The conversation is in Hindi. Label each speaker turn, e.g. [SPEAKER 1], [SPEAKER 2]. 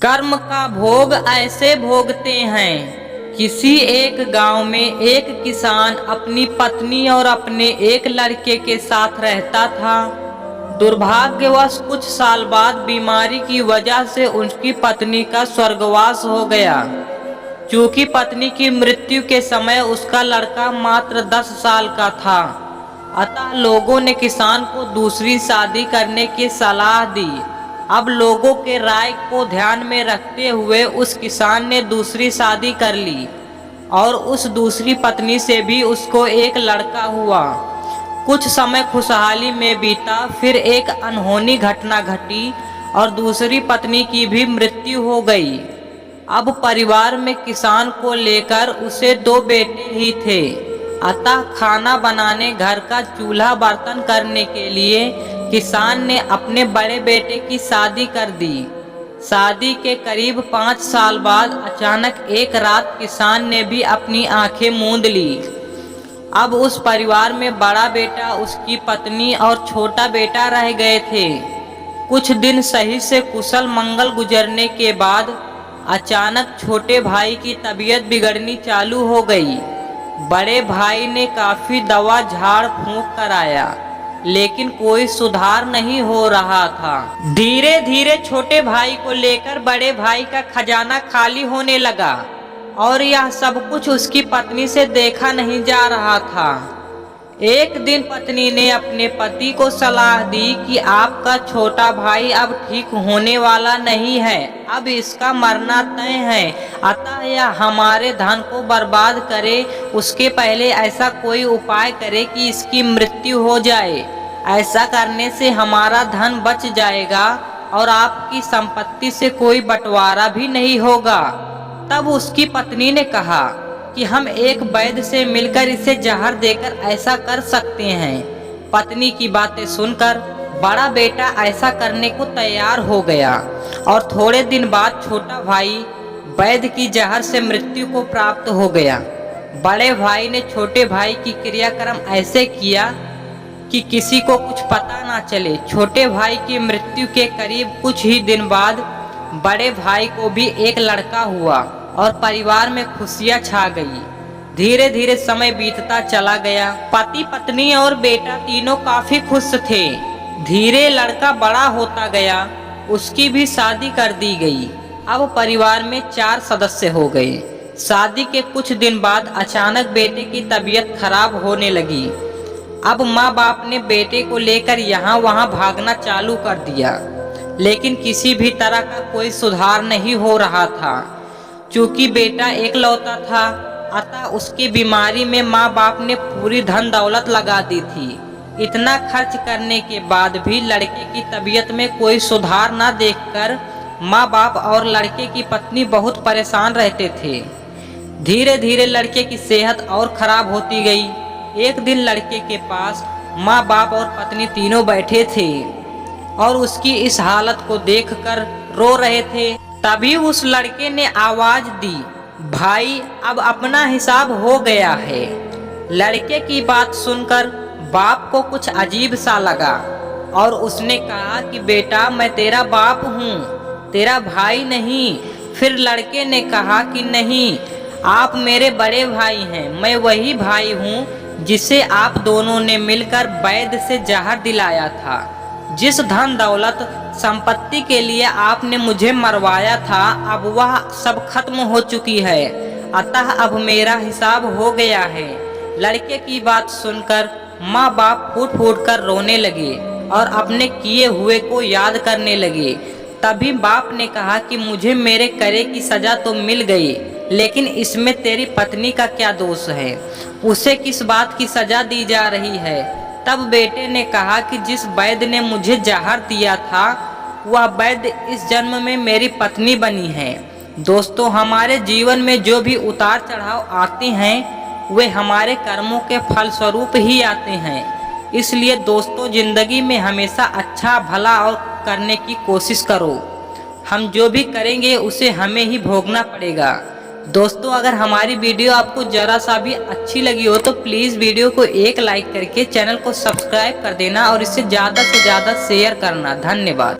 [SPEAKER 1] कर्म का भोग ऐसे भोगते हैं। किसी एक गांव में एक किसान अपनी पत्नी और अपने एक लड़के के साथ रहता था। दुर्भाग्यवश कुछ साल बाद बीमारी की वजह से उसकी पत्नी का स्वर्गवास हो गया। चूंकि पत्नी की मृत्यु के समय उसका लड़का मात्र 10 साल का था, अतः लोगों ने किसान को दूसरी शादी करने की सलाह दी। अब लोगों के राय को ध्यान में रखते हुए उस किसान ने दूसरी शादी कर ली और उस दूसरी पत्नी से भी उसको एक लड़का हुआ। कुछ समय खुशहाली में बीता, फिर एक अनहोनी घटना घटी और दूसरी पत्नी की भी मृत्यु हो गई। अब परिवार में किसान को लेकर उसे 2 बेटे ही थे, अतः खाना बनाने, घर का चूल्हा बर्तन करने के लिए किसान ने अपने बड़े बेटे की शादी कर दी। शादी के करीब 5 साल बाद अचानक एक रात किसान ने भी अपनी आंखें मूंद ली। अब उस परिवार में बड़ा बेटा, उसकी पत्नी और छोटा बेटा रह गए थे। कुछ दिन सही से कुशल मंगल गुजरने के बाद अचानक छोटे भाई की तबीयत बिगड़नी चालू हो गई। बड़े भाई ने काफी दवा झाड़ फूंक कराया, लेकिन कोई सुधार नहीं हो रहा था। धीरे धीरे छोटे भाई को लेकर बड़े भाई का खजाना खाली होने लगा और यह सब कुछ उसकी पत्नी से देखा नहीं जा रहा था। एक दिन पत्नी ने अपने पति को सलाह दी कि आपका छोटा भाई अब ठीक होने वाला नहीं है, अब इसका मरना तय है, अतः यह हमारे धन को बर्बाद करे उसके पहले ऐसा कोई उपाय करे कि इसकी मृत्यु हो जाए। ऐसा करने से हमारा धन बच जाएगा और आपकी संपत्ति से कोई बंटवारा भी नहीं होगा। तब उसकी पत्नी ने कहा कि हम एक वैद्य से मिलकर इसे जहर देकर ऐसा कर सकते हैं। पत्नी की बातें सुनकर बड़ा बेटा ऐसा करने को तैयार हो गया और थोड़े दिन बाद छोटा भाई वैद्य की जहर से मृत्यु को प्राप्त हो गया। बड़े भाई ने छोटे भाई की क्रियाक्रम ऐसे किया कि किसी को कुछ पता ना चले। छोटे भाई की मृत्यु के करीब कुछ ही दिन बाद बड़े भाई को भी एक लड़का हुआ और परिवार में खुशियां छा गई। धीरे धीरे समय बीतता चला गया। पति, पत्नी और बेटा तीनों काफी खुश थे। धीरे लड़का बड़ा होता गया, उसकी भी शादी कर दी गई। अब परिवार में 4 सदस्य हो गए। शादी के कुछ दिन बाद अचानक बेटे की तबीयत खराब होने लगी। अब माँ बाप ने बेटे को लेकर यहाँ वहाँ भागना चालू कर दिया, लेकिन किसी भी तरह का कोई सुधार नहीं हो रहा था। चूंकि बेटा एकलौता था, अतः उसकी बीमारी में माँ बाप ने पूरी धन दौलत लगा दी थी। इतना खर्च करने के बाद भी लड़के की तबीयत में कोई सुधार न देखकर माँ बाप और लड़के की पत्नी बहुत परेशान रहते थे। धीरे धीरे लड़के की सेहत और खराब होती गई। एक दिन लड़के के पास माँ बाप और पत्नी तीनों बैठे थे और उसकी इस हालत को देखकर रो रहे थे। तभी उस लड़के ने आवाज दी, भाई अब अपना हिसाब हो गया है। लड़के की बात सुनकर बाप को कुछ अजीब सा लगा और उसने कहा कि बेटा, मैं तेरा बाप हूँ, तेरा भाई नहीं। फिर लड़के ने कहा कि नहीं, आप मेरे बड़े भाई हैं, मैं वही भाई हूँ जिसे आप दोनों ने मिलकर वैद्य से जहर दिलाया था। जिस धन दौलत संपत्ति के लिए आपने मुझे मरवाया था, अब वह सब खत्म हो चुकी है, अतः अब मेरा हिसाब हो गया है। लड़के की बात सुनकर माँ बाप फूट फूट कर रोने लगे और अपने किए हुए को याद करने लगे। तभी बाप ने कहा कि मुझे मेरे करे की सजा तो मिल गई, लेकिन इसमें तेरी पत्नी का क्या दोष है, उसे किस बात की सजा दी जा रही है। तब बेटे ने कहा कि जिस वैद्य ने मुझे जहर दिया था, वह वैद्य इस जन्म में मेरी पत्नी बनी है। दोस्तों, हमारे जीवन में जो भी उतार चढ़ाव आते हैं, वे हमारे कर्मों के फलस्वरूप ही आते हैं। इसलिए दोस्तों, जिंदगी में हमेशा अच्छा भला और करने की कोशिश करो। हम जो भी करेंगे उसे हमें ही भोगना पड़ेगा। दोस्तों, अगर हमारी वीडियो आपको जरा सा भी अच्छी लगी हो तो प्लीज़ वीडियो को एक लाइक करके चैनल को सब्सक्राइब कर देना और इसे ज़्यादा से ज़्यादा शेयर करना। धन्यवाद।